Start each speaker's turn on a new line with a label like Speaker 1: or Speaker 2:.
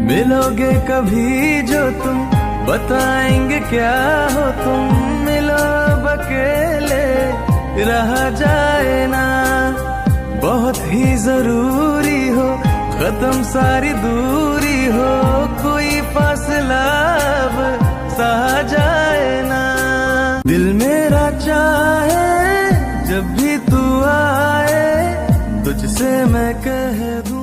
Speaker 1: मिलोगे कभी जो तुम, बताएंगे क्या हो तुम। मिलो अब अकेले रहा जाए ना, बहुत ही जरूरी हो खत्म सारी दूरी हो। कोई फासला अब सहा जाए ना। दिल मेरा चाहे जब भी तू आए, तुझसे मैं कह दूं